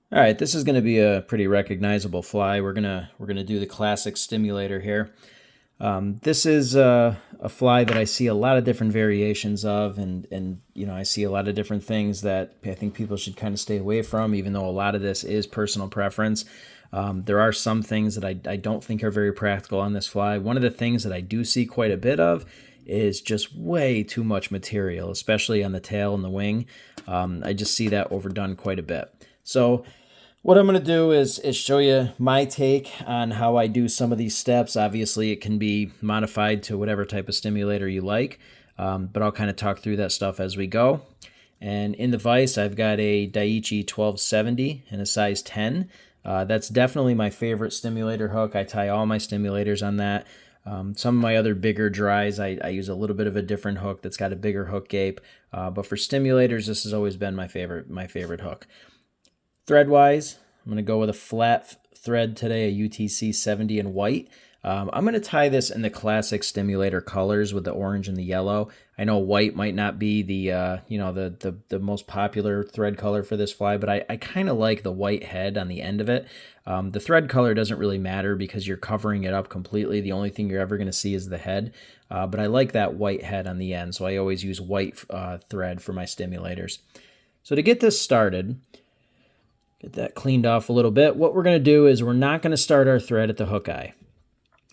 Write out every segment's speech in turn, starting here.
All right, this is going to be a pretty recognizable fly. We're gonna do the classic stimulator here. This is a fly that I see a lot of different variations of, and I see a lot of different things that I think people should kind of stay away from. Even though a lot of this is personal preference, there are some things that I don't think are very practical on this fly. One of the things that I do see quite a bit of is just way too much material, especially on the tail and the wing. I just see that overdone quite a bit. So what I'm going to do is show you my take on how I do some of these steps. Obviously, it can be modified to whatever type of stimulator you like, but I'll kind of talk through that stuff as we go. And in the vise, I've got a Daichii 1270 in a size 10. That's definitely my favorite stimulator hook. I tie all my stimulators on that. Some of my other bigger dries, I use a little bit of a different hook that's got a bigger hook gape. But for stimulators, this has always been my favorite hook. Thread-wise, I'm going to go with a flat thread today, a UTC 70 in white. I'm going to tie this in the classic stimulator colors with the orange and the yellow. I know white might not be the most popular thread color for this fly, but I kind of like the white head on the end of it. The thread color doesn't really matter because you're covering it up completely. The only thing you're ever going to see is the head, but I like that white head on the end, so I always use white thread for my stimulators. So to get this started, get that cleaned off a little bit. What we're going to do is we're not going to start our thread at the hook eye.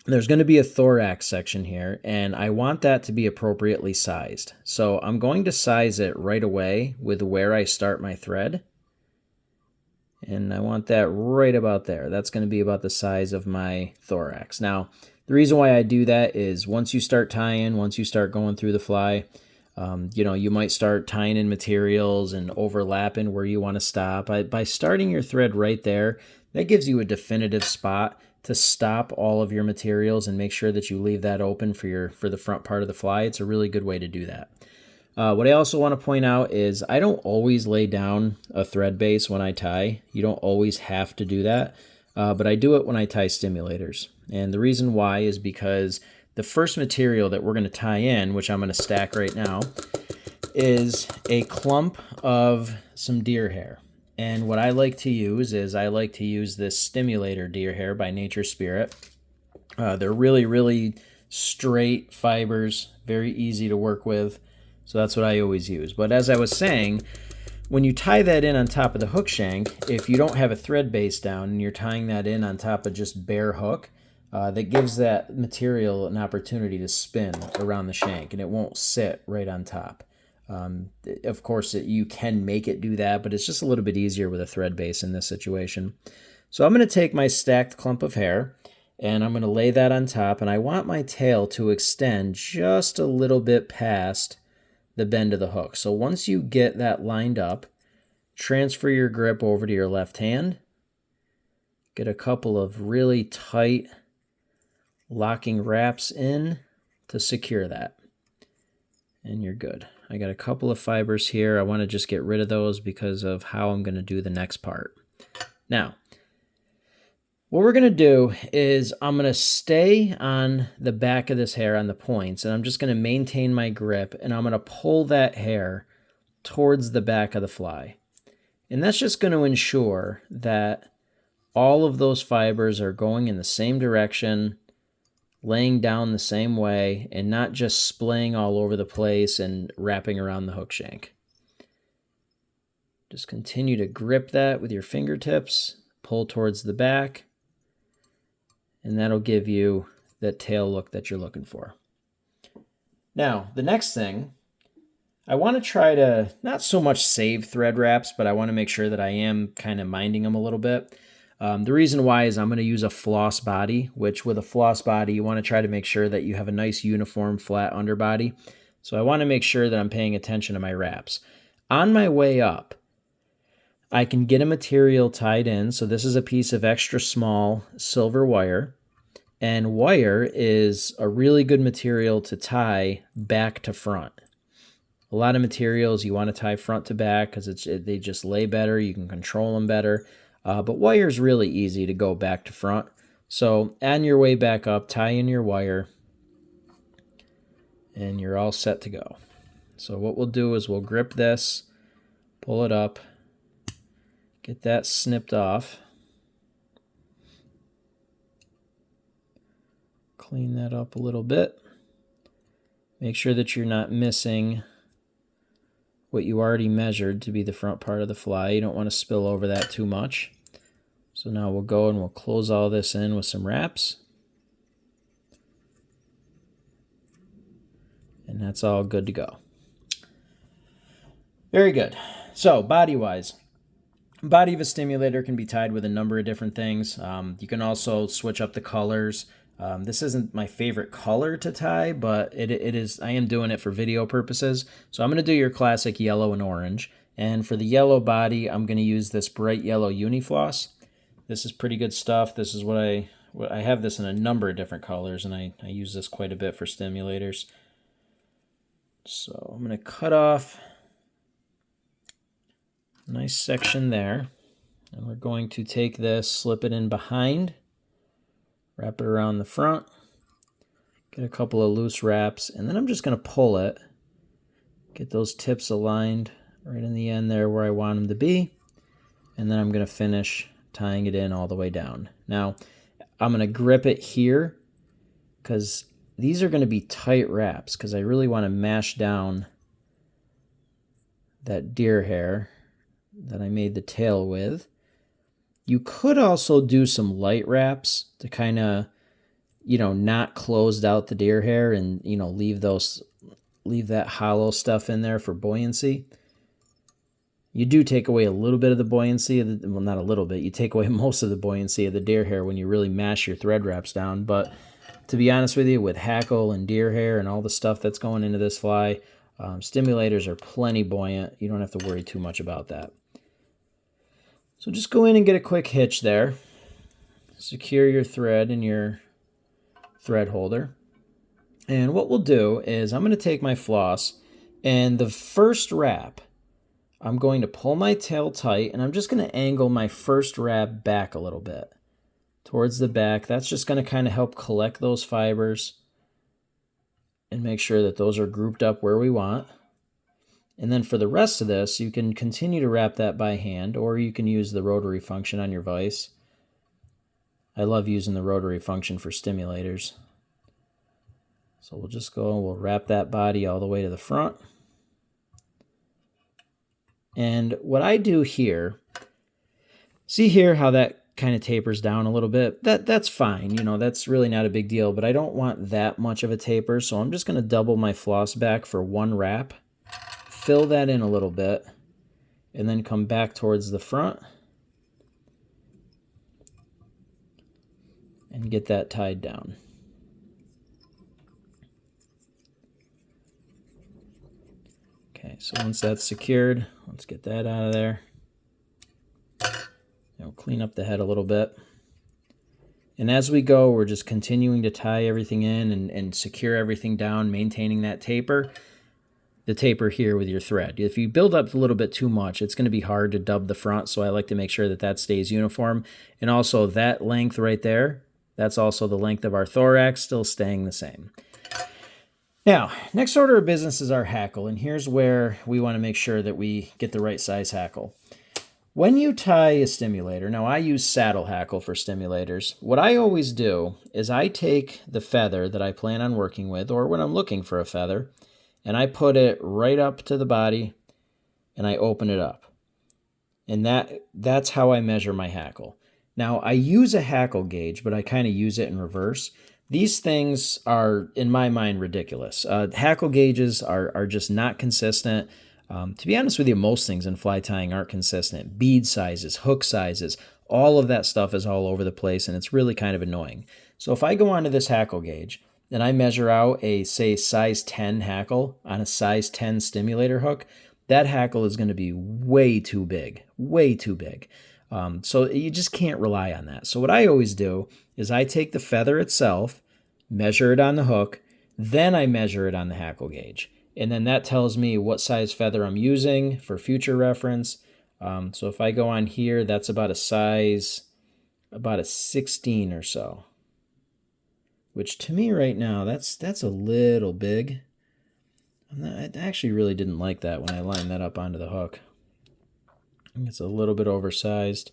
There's going to be a thorax section here, and I want that to be appropriately sized. So I'm going to size it right away with where I start my thread. And I want that right about there. That's going to be about the size of my thorax. Now, the reason why I do that is once you start tying, once you start going through the fly, you might start tying in materials and overlapping where you want to stop. By starting your thread right there, that gives you a definitive spot to stop all of your materials and make sure that you leave that open for the front part of the fly. It's a really good way to do that. What I also want to point out is I don't always lay down a thread base when I tie. You don't always have to do that, but I do it when I tie stimulators. And the reason why is because the first material that we're going to tie in, which I'm going to stack right now, is a clump of some deer hair. And what I like to use is I like to use this stimulator deer hair by Nature Spirit. They're really, really straight fibers, very easy to work with. So that's what I always use. But as I was saying, when you tie that in on top of the hook shank, if you don't have a thread base down and you're tying that in on top of just bare hook, that gives that material an opportunity to spin around the shank, and it won't sit right on top. Of course, you can make it do that, but it's just a little bit easier with a thread base in this situation. So I'm going to take my stacked clump of hair, and I'm going to lay that on top, and I want my tail to extend just a little bit past the bend of the hook. So once you get that lined up, transfer your grip over to your left hand. Get a couple of really tight locking wraps in to secure that. And you're good. I got a couple of fibers here. I want to just get rid of those because of how I'm going to do the next part. Now, what we're going to do is I'm going to stay on the back of this hair on the points, and I'm just going to maintain my grip, and I'm going to pull that hair towards the back of the fly. And that's just going to ensure that all of those fibers are going in the same direction, laying down the same way, and not just splaying all over the place and wrapping around the hook shank. Just continue to grip that with your fingertips, pull towards the back, and that'll give you that tail look that you're looking for. Now, the next thing, I want to try to not so much save thread wraps, but I want to make sure that I am kind of minding them a little bit. The reason why is I'm going to use a floss body, which with a floss body, you want to try to make sure that you have a nice uniform flat underbody. So I want to make sure that I'm paying attention to my wraps. On my way up, I can get a material tied in. So this is a piece of extra small silver wire. And wire is a really good material to tie back to front. A lot of materials you want to tie front to back because they just lay better. You can control them better. But wire is really easy to go back to front. So on your way back up, tie in your wire, and you're all set to go. So what we'll do is we'll grip this, pull it up, Get that snipped off. Clean that up a little bit. Make sure that you're not missing what you already measured to be the front part of the fly. You don't want to spill over that too much. So now we'll go and we'll close all this in with some wraps. And that's all good to go. Very good. So body-wise, body of a stimulator can be tied with a number of different things. You can also switch up the colors. This isn't my favorite color to tie, but it is. I am doing it for video purposes. So I'm going to do your classic yellow and orange. And for the yellow body, I'm going to use this bright yellow unifloss. This is pretty good stuff. This is what I have this in a number of different colors, and I use this quite a bit for stimulators. So I'm going to cut off a nice section there. And we're going to take this, slip it in behind. Wrap it around the front, get a couple of loose wraps, and then I'm just going to pull it, get those tips aligned right in the end there where I want them to be, and then I'm going to finish tying it in all the way down. Now, I'm going to grip it here because these are going to be tight wraps because I really want to mash down that deer hair that I made the tail with. You could also do some light wraps to kind of, not close out the deer hair and, leave that hollow stuff in there for buoyancy. You do take away a little bit of the buoyancy, well, not a little bit. You take away most of the buoyancy of the deer hair when you really mash your thread wraps down. But to be honest with you, with hackle and deer hair and all the stuff that's going into this fly, stimulators are plenty buoyant. You don't have to worry too much about that. So just go in and get a quick hitch there. Secure your thread in your thread holder. And what we'll do is I'm going to take my floss, and the first wrap, I'm going to pull my tail tight, and I'm just going to angle my first wrap back a little bit towards the back. That's just going to kind of help collect those fibers and make sure that those are grouped up where we want. And then for the rest of this, you can continue to wrap that by hand, or you can use the rotary function on your vise. I love using the rotary function for stimulators. So we'll just go and we'll wrap that body all the way to the front. And what I do here, see here how that kind of tapers down a little bit? That's fine, that's really not a big deal, but I don't want that much of a taper, so I'm just going to double my floss back for one wrap. Fill that in a little bit, and then come back towards the front and get that tied down. Okay, so once that's secured, let's get that out of there. Clean up the head a little bit. And as we go, we're just continuing to tie everything in and secure everything down, maintaining that taper. The taper here with your thread. If you build up a little bit too much, it's going to be hard to dub the front, so I like to make sure that that stays uniform. And also that length right there, that's also the length of our thorax, still staying the same. Now, next order of business is our hackle, and here's where we want to make sure that we get the right size hackle. When you tie a stimulator, now I use saddle hackle for stimulators. What I always do is I take the feather that I plan on working with, or when I'm looking for a feather, and I put it right up to the body, and I open it up. And that's how I measure my hackle. Now, I use a hackle gauge, but I kind of use it in reverse. These things are, in my mind, ridiculous. Hackle gauges are just not consistent. To be honest with you, most things in fly tying aren't consistent. Bead sizes, hook sizes, all of that stuff is all over the place, and it's really kind of annoying. So if I go onto this hackle gauge, and I measure out a, say, size 10 hackle on a size 10 stimulator hook, that hackle is going to be way too big, way too big. So you just can't rely on that. So what I always do is I take the feather itself, measure it on the hook, then I measure it on the hackle gauge. And then that tells me what size feather I'm using for future reference. So if I go on here, that's about a size, about a 16 or so. Which to me right now, that's a little big. I actually really didn't like that when I lined that up onto the hook. It's a little bit oversized.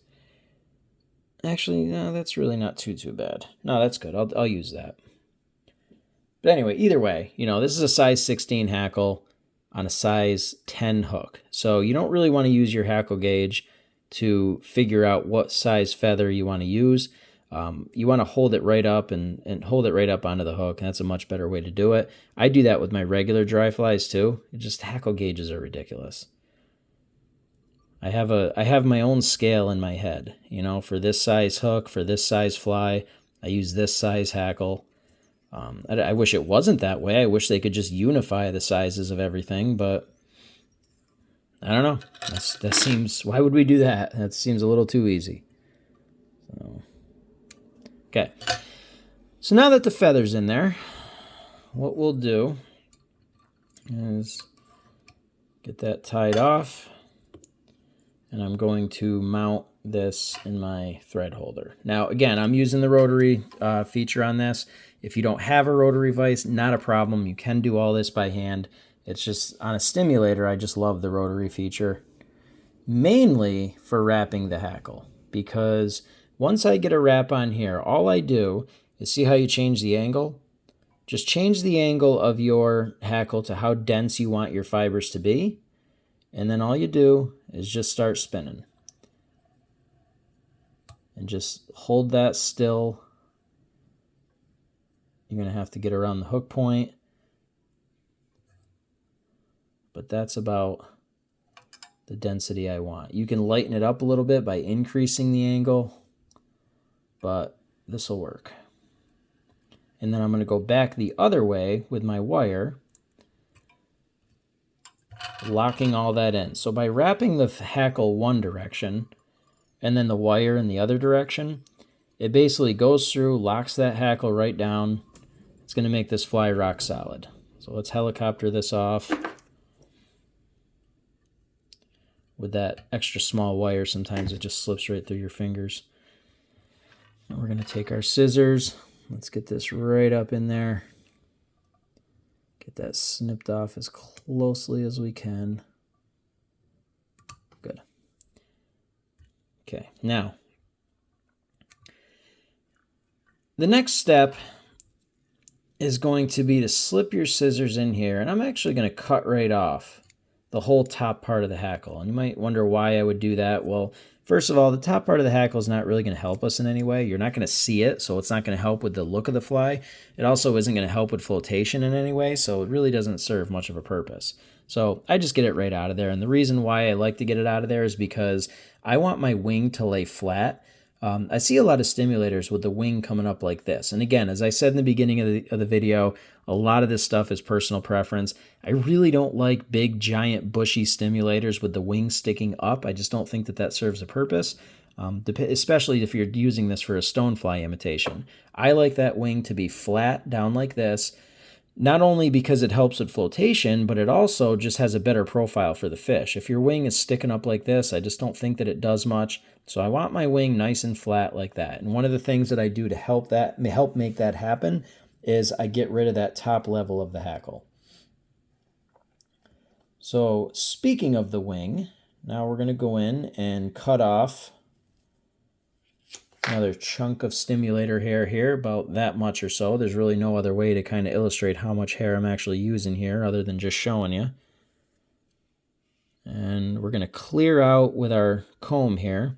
Actually, no, that's really not too bad. No, that's good. I'll use that. But anyway, either way, this is a size 16 hackle on a size 10 hook. So you don't really want to use your hackle gauge to figure out what size feather you want to use. You want to hold it right up and hold it right up onto the hook, and that's a much better way to do it. I do that with my regular dry flies too. Just hackle gauges are ridiculous. I have my own scale in my head, for this size hook, for this size fly, I use this size hackle. I wish it wasn't that way. I wish they could just unify the sizes of everything, but I don't know. That seems, why would we do that? That seems a little too easy. So, okay. So now that the feather's in there, what we'll do is get that tied off, and I'm going to mount this in my thread holder. Now, again, I'm using the rotary feature on this. If you don't have a rotary vise, not a problem. You can do all this by hand. It's just on a stimulator, I just love the rotary feature, mainly for wrapping the hackle, because once I get a wrap on here, all I do is, see how you change the angle? Just change the angle of your hackle to how dense you want your fibers to be, and then all you do is just start spinning. And just hold that still. You're going to have to get around the hook point. But that's about the density I want. You can lighten it up a little bit by increasing the angle, but this will work. And then I'm going to go back the other way with my wire, locking all that in. So by wrapping the hackle one direction and then the wire in the other direction, it basically goes through, locks that hackle right down. It's going to make this fly rock solid. So let's helicopter this off. With that extra small wire, sometimes it just slips right through your fingers. And we're going to take our scissors. Let's get this right up in there. Get that snipped off as closely as we can. Good. Okay, now, the next step is going to be to slip your scissors in here, and I'm actually going to cut right off the whole top part of the hackle. And you might wonder why I would do that. Well, first of all, the top part of the hackle is not really going to help us in any way. You're not going to see it, so it's not going to help with the look of the fly. It also isn't going to help with flotation in any way, so it really doesn't serve much of a purpose. So I just get it right out of there. And the reason why I like to get it out of there is because I want my wing to lay flat. I see a lot of stimulators with the wing coming up like this. And again, as I said in the beginning of the video, a lot of this stuff is personal preference. I really don't like big, giant, bushy stimulators with the wing sticking up. I just don't think that that serves a purpose, especially if you're using this for a stonefly imitation. I like that wing to be flat down like this, not only because it helps with flotation, but it also just has a better profile for the fish. If your wing is sticking up like this, I just don't think that it does much. So I want my wing nice and flat like that. And one of the things that I do to help make that happen is I get rid of that top level of the hackle. So speaking of the wing, now we're going to go in and cut off another chunk of stimulator hair here, about that much or so. There's really no other way to kind of illustrate how much hair I'm actually using here other than just showing you. And we're going to clear out with our comb here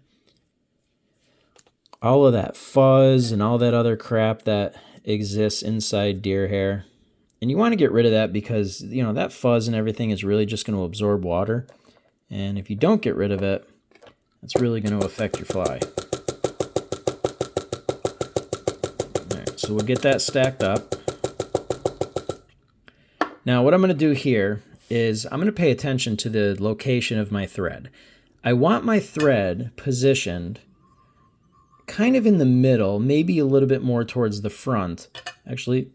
all of that fuzz and all that other crap that exists inside deer hair. And you want to get rid of that because, that fuzz and everything is really just going to absorb water. And if you don't get rid of it, it's really going to affect your fly. All right, so we'll get that stacked up. Now, what I'm going to do here is I'm going to pay attention to the location of my thread. I want my thread positioned kind of in the middle, maybe a little bit more towards the front, actually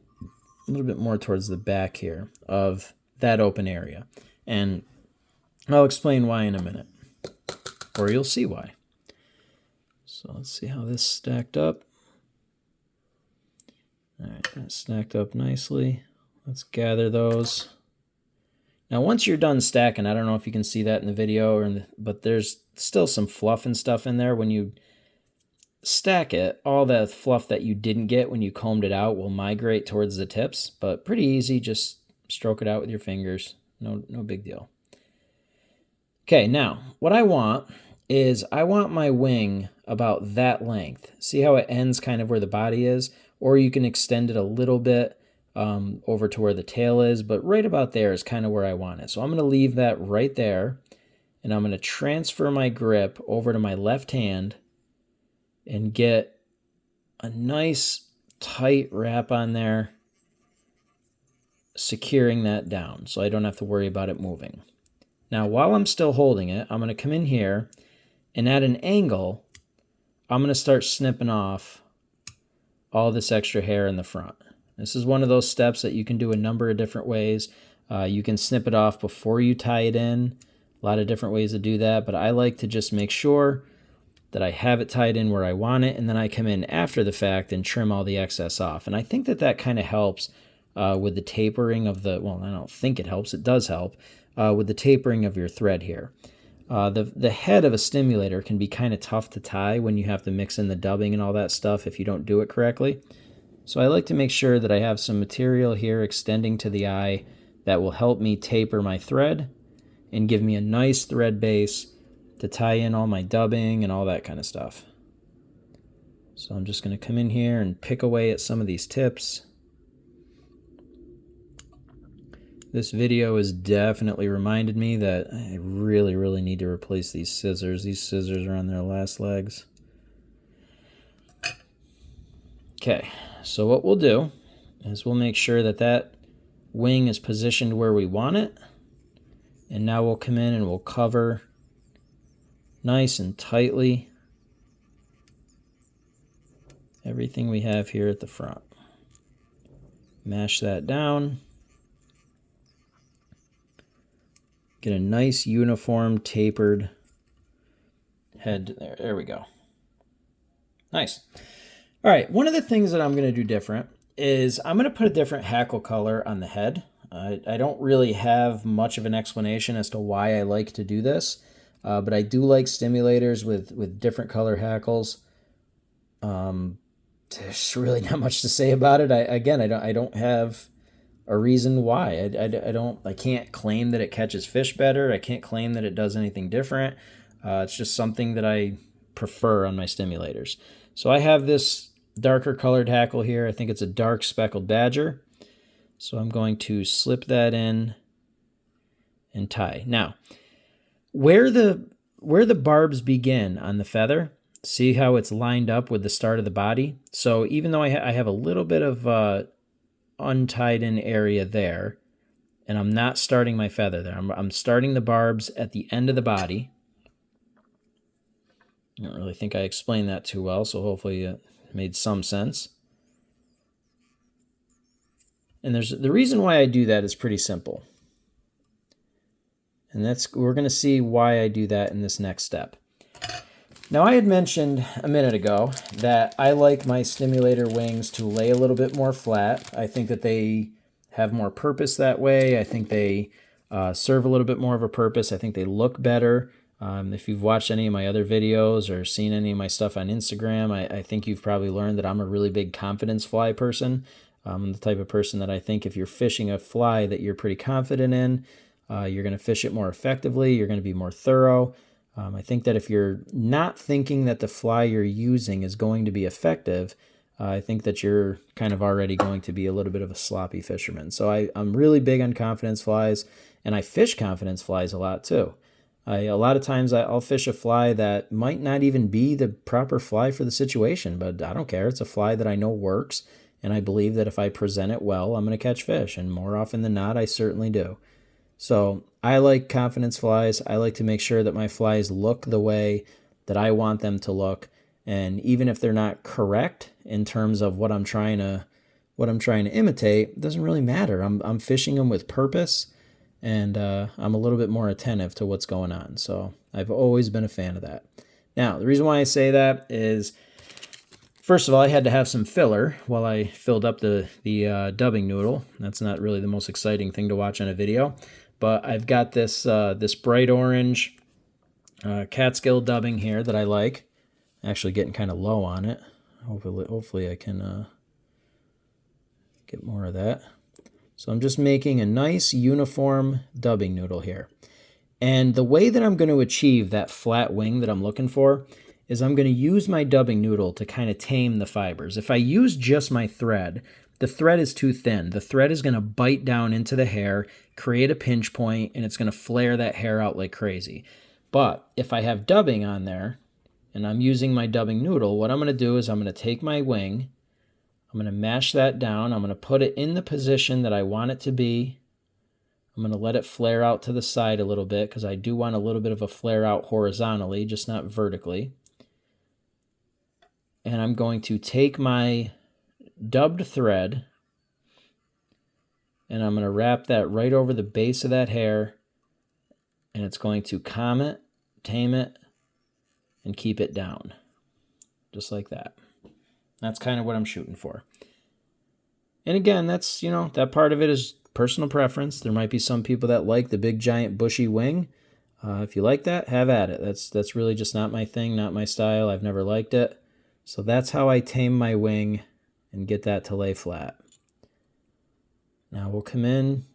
a little bit more towards the back here of that open area. And I'll explain why in a minute, or you'll see why. So let's see how this stacked up. All right, that's stacked up nicely. Let's gather those. Now, once you're done stacking, I don't know if you can see that in the video, but there's still some fluff and stuff in there. When you stack it, all the fluff that you didn't get when you combed it out will migrate towards the tips, but pretty easy. Just stroke it out with your fingers. No big deal. Okay, now what I want is I want my wing about that length. See how it ends kind of where the body is? Or you can extend it a little bit over to where the tail is, but right about there is kind of where I want it. So I'm going to leave that right there, and I'm going to transfer my grip over to my left hand and get a nice tight wrap on there, securing that down so I don't have to worry about it moving. Now, while I'm still holding it, I'm going to come in here, and at an angle, I'm going to start snipping off all this extra hair in the front. This is one of those steps that you can do a number of different ways. You can snip it off before you tie it in. A lot of different ways to do that, but I like to just make sure that I have it tied in where I want it, and then I come in after the fact and trim all the excess off. And I think that that kind of helps with the tapering of the, well, I don't think it helps, it does help, with the tapering of your thread here. The head of a stimulator can be kind of tough to tie when you have to mix in the dubbing and all that stuff if you don't do it correctly. So I like to make sure that I have some material here extending to the eye that will help me taper my thread and give me a nice thread base to tie in all my dubbing and all that kind of stuff. So I'm just going to come in here and pick away at some of these tips. This video has definitely reminded me that I really need to replace these scissors. These scissors are on their last legs. Okay, so what we'll do is we'll make sure that that wing is positioned where we want it. And now we'll come in and we'll cover nice and tightly everything we have here at the front. Mash that down. Get a nice uniform tapered head there. There we go. Nice. All right, one of the things that I'm going to do different is I'm going to put a different hackle color on the head. I don't really have much of an explanation as to why I like to do this, but I do like stimulators with different color hackles. There's really not much to say about it. I don't have a reason why. I can't claim that it catches fish better. I can't claim that it does anything different. It's just something that I prefer on my stimulators. So I have this darker colored hackle here. I think it's a dark speckled badger. So I'm going to slip that in and tie. Now, where the barbs begin on the feather, see how it's lined up with the start of the body? So even though I have a little bit of untied in area there, and I'm not starting my feather there. I'm starting the barbs at the end of the body. I don't really think I explained that too well, so hopefully it made some sense. And the reason why I do that is pretty simple. And we're going to see why I do that in this next step. Now, I had mentioned a minute ago that I like my stimulator wings to lay a little bit more flat. I think that they have more purpose that way. I think they serve a little bit more of a purpose. I think they look better. If you've watched any of my other videos or seen any of my stuff on Instagram, I think you've probably learned that I'm a really big confidence fly person. I'm the type of person that I think if you're fishing a fly that you're pretty confident in, you're going to fish it more effectively. You're going to be more thorough. I think that if you're not thinking that the fly you're using is going to be effective, I think that you're kind of already going to be a little bit of a sloppy fisherman. So I'm really big on confidence flies, and I fish confidence flies a lot too. A lot of times I'll fish a fly that might not even be the proper fly for the situation, but I don't care. It's a fly that I know works, and I believe that if I present it well, I'm going to catch fish, and more often than not, I certainly do. So I like confidence flies. I like to make sure that my flies look the way that I want them to look, and even if they're not correct in terms of what I'm trying to imitate, it doesn't really matter. I'm fishing them with purpose, and I'm a little bit more attentive to what's going on. So I've always been a fan of that. Now, the reason why I say that is, first of all, I had to have some filler while I filled up the dubbing noodle. That's not really the most exciting thing to watch on a video. but I've got this this bright orange Catskill dubbing here that I like. Actually getting kind of low on it. Hopefully I can get more of that. So I'm just making a nice uniform dubbing noodle here. And the way that I'm going to achieve that flat wing that I'm looking for is I'm going to use my dubbing noodle to kind of tame the fibers. If I use just my thread, the thread is too thin. The thread is going to bite down into the hair, create a pinch point, and it's going to flare that hair out like crazy. But if I have dubbing on there, and I'm using my dubbing noodle, what I'm going to do is I'm going to take my wing, I'm going to mash that down. I'm going to put it in the position that I want it to be. I'm going to let it flare out to the side a little bit because I do want a little bit of a flare out horizontally, just not vertically. And I'm going to take my dubbed thread and I'm going to wrap that right over the base of that hair, and it's going to calm it, tame it, and keep it down. Just like that. That's kind of what I'm shooting for. And again, that's, you know, that part of it is personal preference. There might be some people that like the big, giant, bushy wing. If you like that, have at it. That's really just not my thing, not my style. I've never liked it. So that's how I tame my wing and get that to lay flat. Now we'll come in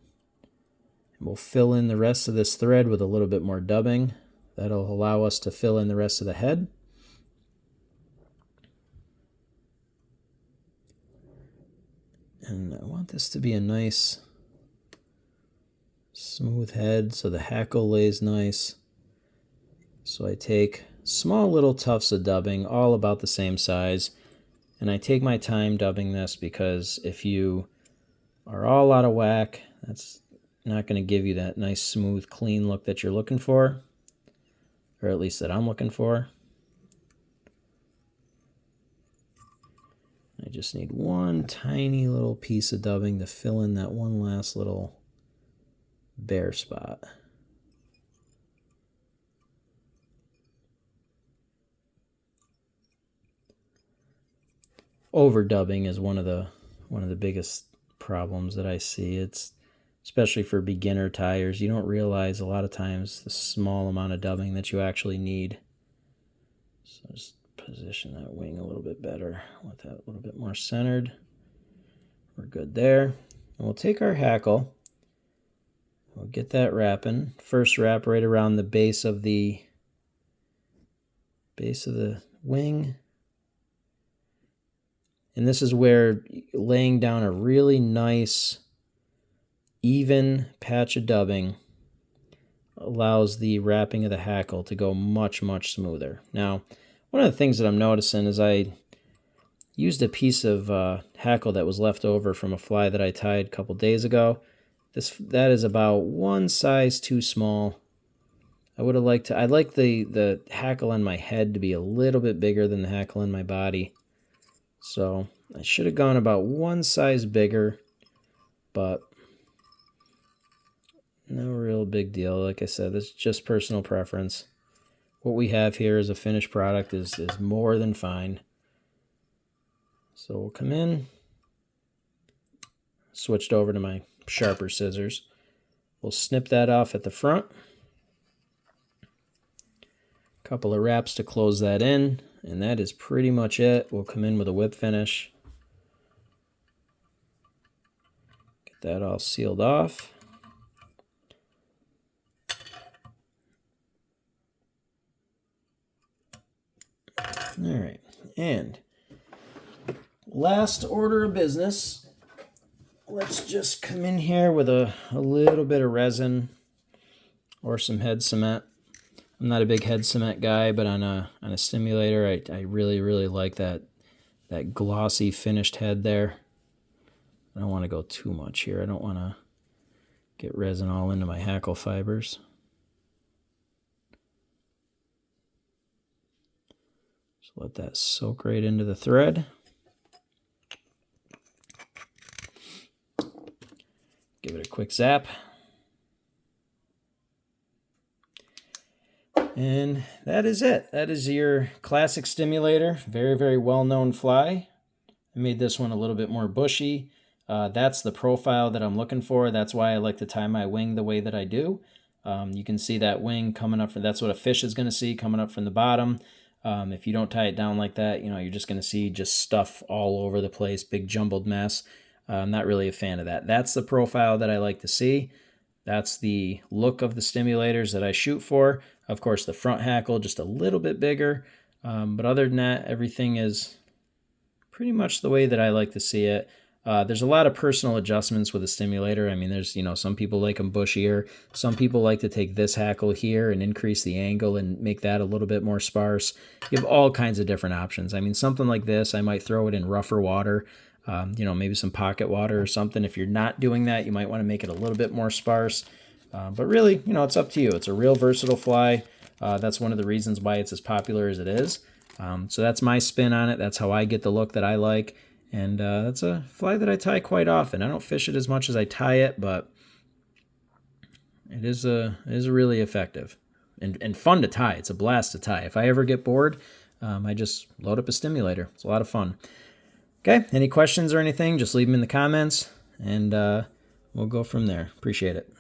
and we'll fill in the rest of this thread with a little bit more dubbing. That'll allow us to fill in the rest of the head. And I want this to be a nice smooth head so the hackle lays nice. So I take small little tufts of dubbing, all about the same size, and I take my time dubbing this because if you are all out of whack, that's not going to give you that nice smooth clean look that you're looking for, or at least that I'm looking for. I just need one tiny little piece of dubbing to fill in that one last little bare spot. Overdubbing is one of the biggest problems that I see. It's especially for beginner tyers. You don't realize a lot of times the small amount of dubbing that you actually need. So just position that wing a little bit better. I want that a little bit more centered. We're good there. And we'll take our hackle. We'll get that wrapping. First wrap right around the base of the wing. And this is where laying down a really nice, even patch of dubbing allows the wrapping of the hackle to go much, much smoother. Now, one of the things that I'm noticing is I used a piece of hackle that was left over from a fly that I tied a couple days ago. That is about one size too small. I'd like the hackle on my head to be a little bit bigger than the hackle in my body. So I should have gone about one size bigger, but no real big deal. Like I said, this is just personal preference. What we have here as a finished product is more than fine. So we'll come in, switched over to my sharper scissors. We'll snip that off at the front. Couple of wraps to close that in, and that is pretty much it. We'll come in with a whip finish. Get that all sealed off. All right, and last order of business, let's just come in here with a little bit of resin or some head cement. I'm not a big head cement guy, but on a stimulator, I really, really like that glossy finished head there. I don't want to go too much here. I don't want to get resin all into my hackle fibers. Let that soak right into the thread. Give it a quick zap. And that is it. That is your classic stimulator. Very, very well-known fly. I made this one a little bit more bushy. That's the profile that I'm looking for. That's why I like to tie my wing the way that I do. You can see that wing coming up, that's what a fish is going to see coming up from the bottom. If you don't tie it down like that, you're just going to see just stuff all over the place, big jumbled mess. I'm not really a fan of that. That's the profile that I like to see. That's the look of the stimulators that I shoot for. Of course, the front hackle just a little bit bigger. But other than that, everything is pretty much the way that I like to see it. There's a lot of personal adjustments with a stimulator. I mean, there's, some people like them bushier. Some people like to take this hackle here and increase the angle and make that a little bit more sparse. You have all kinds of different options. I mean, something like this, I might throw it in rougher water, maybe some pocket water or something. If you're not doing that, you might want to make it a little bit more sparse. But really, it's up to you. It's a real versatile fly. That's one of the reasons why it's as popular as it is. So that's my spin on it. That's how I get the look that I like. And that's a fly that I tie quite often. I don't fish it as much as I tie it, but it is really effective and fun to tie. It's a blast to tie. If I ever get bored, I just load up a stimulator. It's a lot of fun. Okay, any questions or anything, just leave them in the comments, and we'll go from there. Appreciate it.